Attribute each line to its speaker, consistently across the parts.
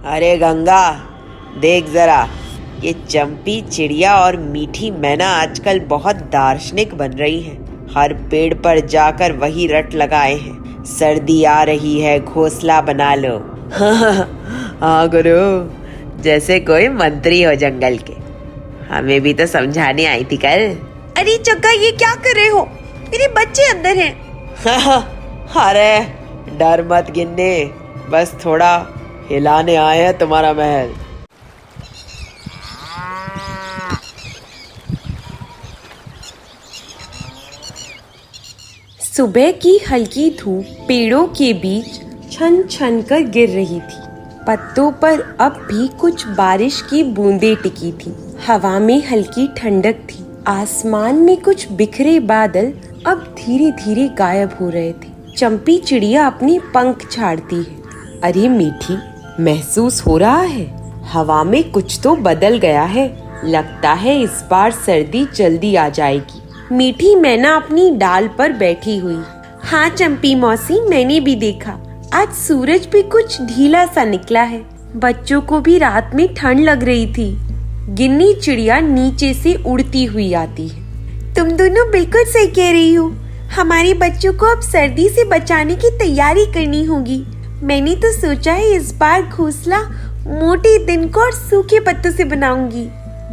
Speaker 1: अरे गंगा, देख जरा, ये चंपी चिड़िया और मीठी मैना आजकल बहुत दार्शनिक बन रही हैं। हर पेड़ पर जाकर वही रट लगाए हैं, सर्दी आ रही है, घोंसला बना लो। हाँ गुरु, जैसे कोई मंत्री हो जंगल के। हमें भी तो समझाने आई थी कल।
Speaker 2: अरे जग्गा, ये क्या कर रहे हो? मेरे बच्चे अंदर हैं।
Speaker 1: अरे डर मत गिन्ने, बस थोड़ा हिलाने आए हैं तुम्हारा महल।
Speaker 2: सुबह की हल्की धूप पेड़ों के बीच छन छन कर गिर रही थी। पत्तों पर अब भी कुछ बारिश की बूंदें टिकी थी। हवा में हल्की ठंडक थी। आसमान में कुछ बिखरे बादल अब धीरे धीरे गायब हो रहे थे। चंपी चिड़िया अपनी पंख झाड़ती है। अरे मीठी, महसूस हो रहा है हवा में कुछ तो बदल गया है। लगता है इस बार सर्दी जल्दी आ जाएगी। मीठी मैना अपनी डाल पर बैठी हुई। हाँ चंपी मौसी, मैंने भी देखा। आज सूरज भी कुछ ढीला सा निकला है। बच्चों को भी रात में ठंड लग रही थी। गिन्नी चिड़िया नीचे से उड़ती हुई आती है। तुम दोनों बिल्कुल सही कह रही हो। हमारे बच्चों को अब सर्दी से बचाने की तैयारी करनी होगी। मैंने तो सोचा है इस बार घोंसला मोटे तिनकों और सूखे पत्तों से बनाऊंगी।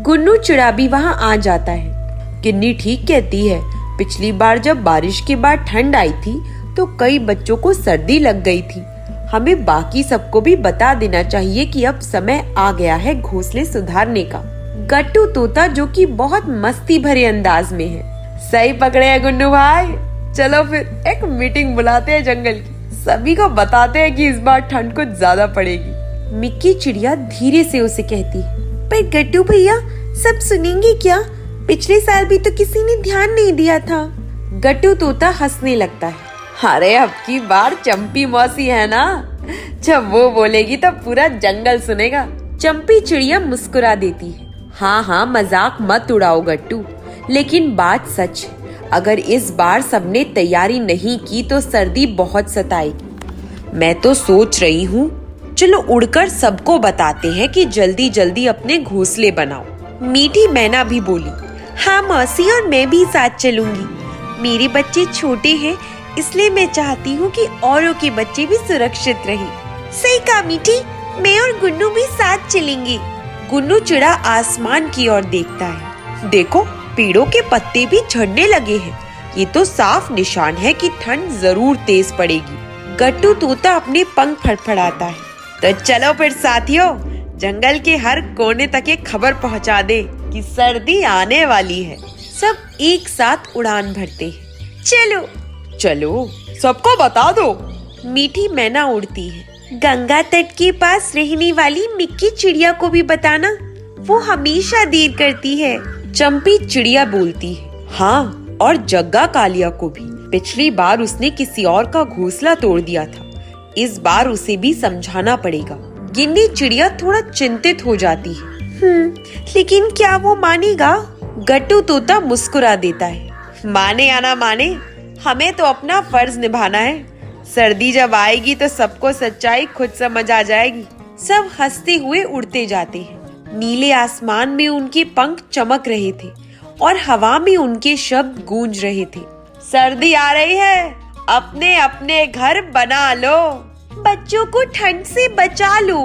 Speaker 2: गुन्नू चिड़ा भी वहाँ आ जाता है। गिन्नी ठीक कहती है। पिछली बार जब बारिश के बाद ठंड आई थी तो कई बच्चों को सर्दी लग गई थी। हमें बाकी सबको भी बता देना चाहिए कि अब समय आ गया है घोंसले सुधारने का। गट्टू तोता जो कि बहुत मस्ती भरे अंदाज में है। सही पकड़े हैं गुन्नू भाई। चलो फिर एक मीटिंग बुलाते हैं जंगल की। सभी को बताते हैं कि इस बार ठंड कुछ ज्यादा पड़ेगी। मिक्की चिड़िया धीरे से उसे कहती है। पर गट्टू भैया, सब सुनेंगे क्या? पिछले साल भी तो किसी ने ध्यान नहीं दिया था। गट्टू तोता हंसने लगता है। अरे अब की बार चंपी मौसी है ना, जब वो बोलेगी तो पूरा जंगल सुनेगा। चंपी चिड़िया मुस्कुरा देती है। हाँ, मजाक मत उड़ाओ गट्टू, लेकिन बात सच है। अगर इस बार सबने तैयारी नहीं की तो सर्दी बहुत सताएगी। मैं तो सोच रही हूँ, चलो उड़कर सबको बताते हैं कि जल्दी जल्दी अपने घोंसले बनाओ। मीठी मैना भी बोली। हाँ मौसी, और मैं भी साथ चलूंगी। मेरे बच्चे छोटे हैं, इसलिए मैं चाहती हूँ कि औरों के बच्चे भी सुरक्षित रहें। सही कहा मीठी, मैं और गुन्नू भी साथ चलेंगे। गुन्नू चिड़ा आसमान की ओर देखता है। देखो, पेड़ों के पत्ते भी झड़ने लगे हैं। ये तो साफ निशान है कि ठंड जरूर तेज पड़ेगी। गट्टू तोता अपने पंख फड़फड़ाता है। तो चलो फिर साथियों, जंगल के हर कोने तक ये खबर पहुँचा दे कि सर्दी आने वाली है। सब एक साथ उड़ान भरते हैं। चलो चलो, सबको बता दो। मीठी मैना उड़ती है। गंगा तट के पास रहने वाली मिक्की चिड़िया को भी बताना, वो हमेशा देर करती है। चंपी चिड़िया बोलती है। हाँ, और जग्गा कालिया को भी। पिछली बार उसने किसी और का घोंसला तोड़ दिया था। इस बार उसे भी समझाना पड़ेगा। गिन्नी चिड़िया थोड़ा चिंतित हो जाती है। लेकिन क्या वो मानेगा? गट्टू तोता मुस्कुरा देता है। माने या ना माने, हमें तो अपना फर्ज निभाना है। सर्दी जब आएगी तो सबको सच्चाई खुद समझ आ जाएगी। सब हंसते हुए उड़ते जाते हैं। नीले आसमान में उनके पंख चमक रहे थे और हवा में उनके शब्द गूंज रहे थे। सर्दी आ रही है, अपने अपने घर बना लो, बच्चों को ठंड से बचा लो।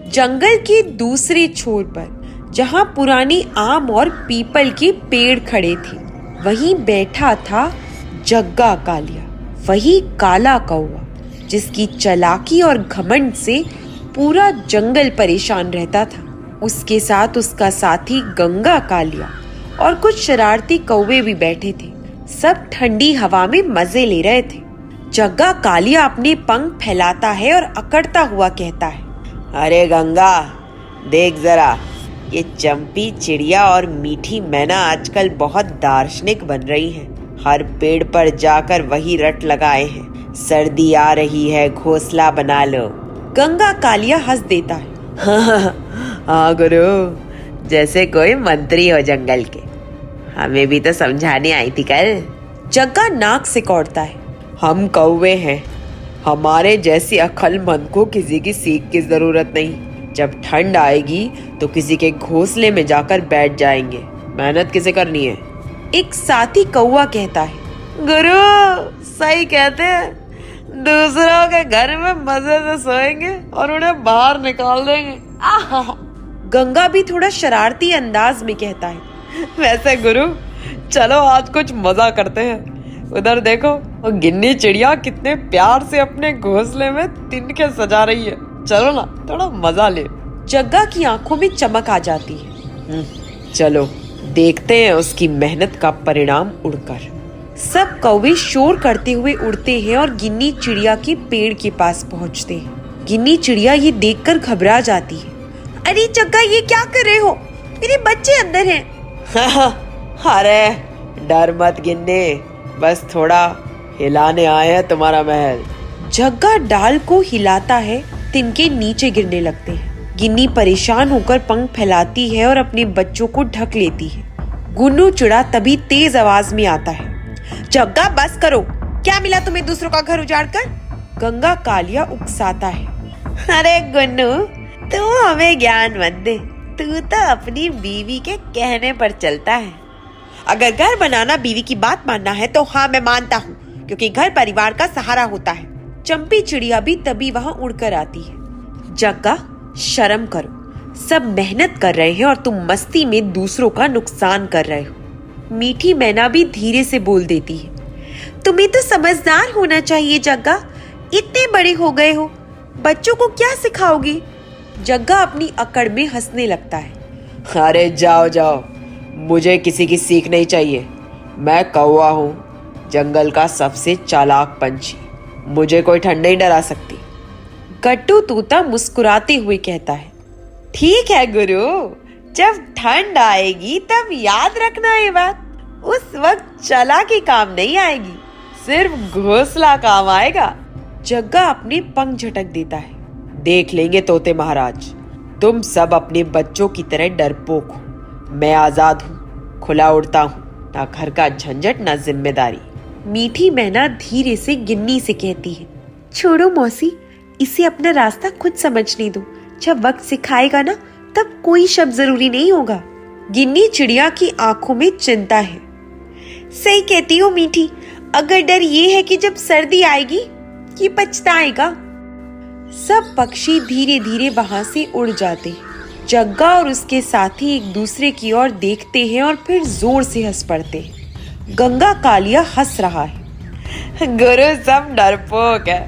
Speaker 2: जंगल के दूसरे छोर पर, जहाँ पुरानी आम और पीपल के पेड़ खड़े थे, वहीं बैठा था जग्गा कालिया, वही काला कौवा जिसकी चालाकी और घमंड से पूरा जंगल परेशान रहता था। उसके साथ उसका साथी गंगा कालिया और कुछ शरारती कौवे भी बैठे थे। सब ठंडी हवा में मजे ले रहे थे। जग्गा कालिया अपने पंख फैलाता है और अकड़ता हुआ कहता है।
Speaker 1: अरे गंगा, देख जरा, ये चंपी चिड़िया और मीठी मैना आजकल बहुत दार्शनिक बन रही हैं। हर पेड़ पर जाकर वही रट लगाए हैं, सर्दी आ रही है, घोंसला बना लो।
Speaker 2: गंगा कालिया हंस देता है।
Speaker 1: हाँ गुरु, जैसे कोई मंत्री हो जंगल के। हमें भी तो समझाने आई थी कल।
Speaker 2: जग्गा नाक सिकोड़ता है।
Speaker 1: हम कौवे हैं, हमारे जैसे अक्लमंद को किसी की सीख की जरूरत नहीं। जब ठंड आएगी तो किसी के घोंसले में जाकर बैठ जाएंगे। मेहनत किसे करनी है?
Speaker 2: एक साथी कौवा कहता है।
Speaker 1: गुरु सही कहते हैं, दूसरों के घर में मजे से सोएंगे और उन्हें बाहर निकाल देंगे।
Speaker 2: आहा। गंगा भी थोड़ा शरारती अंदाज में कहता है।
Speaker 1: वैसे गुरु चलो आज कुछ मजा करते हैं। उधर देखो वो गिन्नी चिड़िया कितने प्यार से अपने घोंसले में तिनके सजा रही है। चलो ना थोड़ा मजा ले।
Speaker 2: जग्गा की आंखों में चमक आ जाती है।
Speaker 1: चलो देखते हैं उसकी मेहनत का परिणाम उड़कर।
Speaker 2: सब कौवे शोर करते हुए उड़ते हैं और गिन्नी चिड़िया के पेड़ के पास पहुंचते हैं। गिन्नी चिड़िया ये देखकर घबरा जाती है। अरे जग्गा ये क्या कर रहे हो? मेरे बच्चे अंदर हैं।
Speaker 1: अरे डर मत गिन्नी, बस थोड़ा हिलाने आए हैं तुम्हारा महल।
Speaker 2: जग्गा डाल को हिलाता है, तिनके नीचे गिरने लगते हैं। गिन्नी परेशान होकर पंख फैलाती है और अपने बच्चों को ढक लेती है। गुन्नू चिड़ा तभी तेज आवाज में आता है। जग्गा बस करो, क्या मिला तुम्हें दूसरों का घर उजाड़ कर? गंगा कालिया उकसाता है।
Speaker 1: अरे गुन्नू तू हमें ज्ञान मत दे, तू तो अपनी बीवी के कहने पर चलता है।
Speaker 2: अगर घर बनाना बीवी की बात मानना है तो हाँ मैं मानता हूँ, क्योंकि घर परिवार का सहारा होता है। चंपी चिड़िया भी तभी वहाँ उड़कर आती है। जग्गा शर्म करो, सब मेहनत कर रहे हैं और तुम मस्ती में दूसरों का नुकसान कर रहे हो। मीठी मैना भी धीरे से बोल देती है। तुम्हें तो समझदार होना चाहिए जग्गा, इतने बड़े हो गए हो, बच्चों को क्या सिखाओगी? जग्गा अपनी अकड़ में हंसने लगता है।
Speaker 1: अरे जाओ जाओ, मुझे किसी की सीख नहीं चाहिए। मैं कौवा हूँ, जंगल का सबसे चालाक पंछी। मुझे कोई ठंड नहीं डरा सकती।
Speaker 2: गट्टू तूता मुस्कुराते हुए कहता है।
Speaker 1: ठीक है गुरु, जब ठंड आएगी तब याद रखना ये बात। उस वक्त चालाकी काम नहीं आएगी, सिर्फ घोंसला काम आएगा।
Speaker 2: जग्गा अपने पंख झटक देता है।
Speaker 1: देख लेंगे तोते महाराज, तुम सब अपने बच्चों की तरह डरपोक हो। मैं आजाद हूँ, खुला उड़ता हूँ, ना घर का झंझट ना जिम्मेदारी।
Speaker 2: मीठी मैना धीरे से गिन्नी से कहती है। छोड़ो मौसी, इसे अपना रास्ता खुद समझने दो। जब वक्त सिखाएगा ना तब कोई शब्द जरूरी नहीं होगा। गिन्नी चिड़िया की आंखों में चिंता है। सही कहती हो मीठी, अगर डर ये है कि जब सर्दी आएगी कि पछताएगा। सब पक्षी धीरे धीरे वहां से उड़ जाते हैं। जग्गा और उसके साथी एक दूसरे की ओर देखते हैं और फिर जोर से हंस पड़ते हैं। गंगा कालिया हंस रहा है।
Speaker 1: गुरु सब डरपोक है,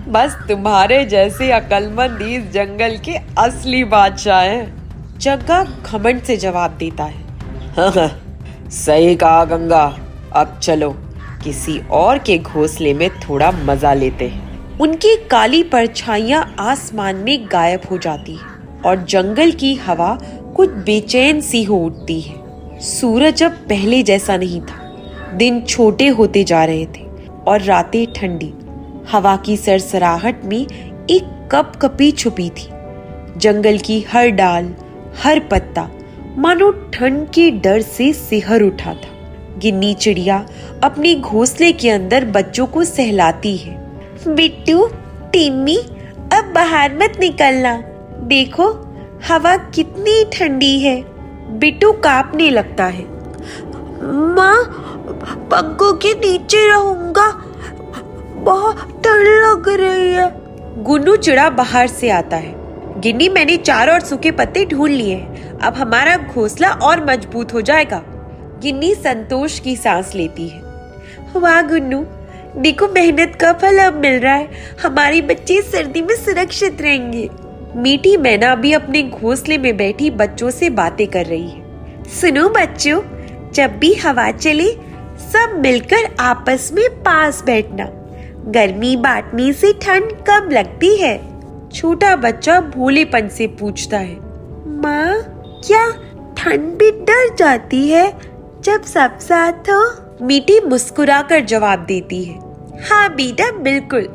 Speaker 1: बस तुम्हारे जैसे अक्लमंद इस जंगल के असली बादशाह हैं।
Speaker 2: जग्गा घमंड से जवाब देता है।
Speaker 1: हाँ, सही कहा गंगा। अब चलो किसी और के घोंसले में थोड़ा मजा लेते हैं।
Speaker 2: उनकी काली परछाइयां आसमान में गायब हो जाती है और जंगल की हवा कुछ बेचैन सी हो उठती है। सूरज अब पहले जैसा नहीं था। दिन छोटे होते जा रहे थे और रातें ठंडी। हवा की सरसराहट में एक कपकपी छुपी थी। जंगल की हर डाल, हर पत्ता मानो ठंड के डर से सिहर उठा था। गिन्नी चिड़िया अपने घोंसले के अंदर बच्चों को सहलाती है। बिट्टू, टिम्मी, अब बाहर मत निकलना। देखो हवा कितनी ठंडी है। बिट्टू कांपने लगता है। माँ, पंखों के नीचे रहूंगा, बहुत ठंड लग रही है। गुन्नू चिड़ा बाहर से आता है। गिन्नी, मैंने चारों ओर सूखे पत्ते ढूंढ लिए हैं, अब हमारा घोंसला और मजबूत हो जाएगा। गिन्नी संतोष की सांस लेती है। वाह गुन्नू, देखो मेहनत का फल अब मिल रहा है। हमारे बच्चे सर्दी में सुरक्षित रहेंगे। मीठी मैना भी अपने घोंसले में बैठी बच्चों से बातें कर रही है। सुनो बच्चों, जब भी हवा चले सब मिलकर आपस में पास बैठना। गर्मी बांटने से ठंड कम लगती है। छोटा बच्चा भोलेपन से पूछता है। माँ, क्या ठंड भी डर जाती है जब सब साथ हो? मीठी मुस्कुराकर जवाब देती है। हाँ बेटा, बिल्कुल,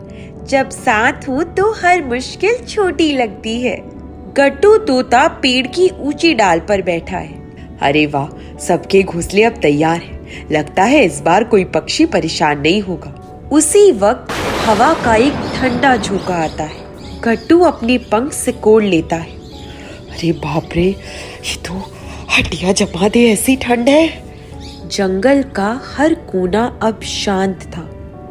Speaker 2: जब साथ हो तो हर मुश्किल छोटी लगती है। गट्टू तोता पेड़ की ऊंची डाल पर बैठा है।
Speaker 1: अरे वाह, सबके घोंसले अब तैयार हैं। लगता है इस बार कोई पक्षी परेशान नहीं होगा।
Speaker 2: उसी वक्त हवा का एक ठंडा झोंका आता है। गट्टू अपने पंख सिकोड़ लेता है।
Speaker 1: अरे बाप रे, ये तो हड्डियां जमा दे ऐसी ठंड है।
Speaker 2: जंगल का हर कोना अब शांत था।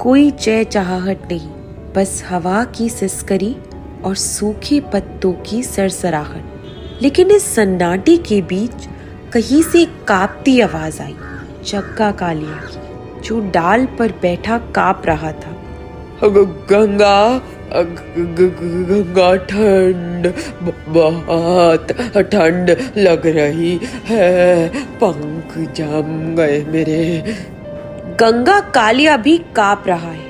Speaker 2: कोई चहचहाहट नहीं, बस हवा की सिसकरी और सूखे पत्तों की सरसराहट। लेकिन इस सन्नाटे के बीच कहीं से कांपती आवाज आई, जग्गा कालिया की, जो डाल पर बैठा कांप रहा था।
Speaker 1: गंगा, गंगा, ठंड, बहुत ठंड लग रही है, पंख जम गए मेरे।
Speaker 2: गंगा कालिया भी कांप रहा है।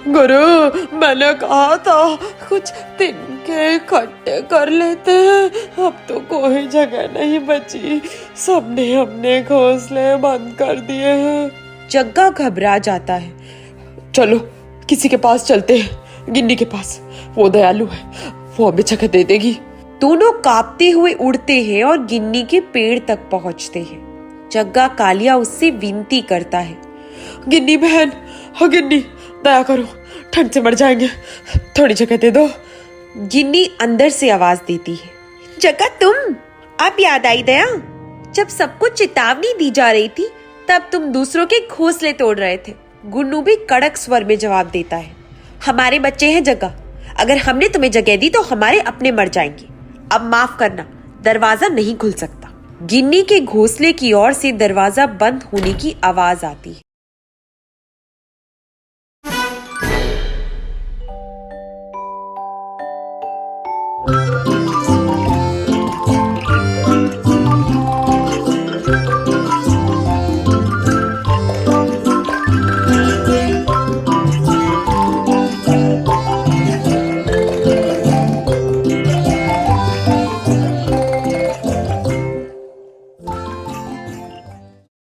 Speaker 1: गुरु, मैंने कहा था कुछ तिनके इकट्ठे कर लेते हैं, अब तो कोई जगह नहीं बची, सबने अपने घोंसले बंद कर दिए हैं।
Speaker 2: जग्गा घबरा जाता है।
Speaker 1: चलो किसी के पास चलते हैं, गिन्नी के पास, वो दयालु है, वो हमें जगह दे देगी।
Speaker 2: दोनों कांपते हुए उड़ते हैं और गिन्नी के पेड़ तक पहुंचते हैं। जग्गा कालिया उससे विनती करता है।
Speaker 1: गिन्नी बहन, हाँ गिन्नी, दया करो, ठंड से मर जाएंगे, थोड़ी जगह दे दो।
Speaker 2: गिन्नी अंदर से आवाज देती है। जग्गा तुम, अब याद आई दया, जब सबको चेतावनी दी जा रही थी तब तुम दूसरों के घोंसले तोड़ रहे थे। गुन्नू भी कड़क स्वर में जवाब देता है। हमारे बच्चे हैं जग्गा, अगर हमने तुम्हें जगह दी तो हमारे अपने मर जाएंगे, अब माफ करना, दरवाजा नहीं खुल सकता। गिन्नी के घोंसले की ओर से दरवाजा बंद होने की आवाज आती है।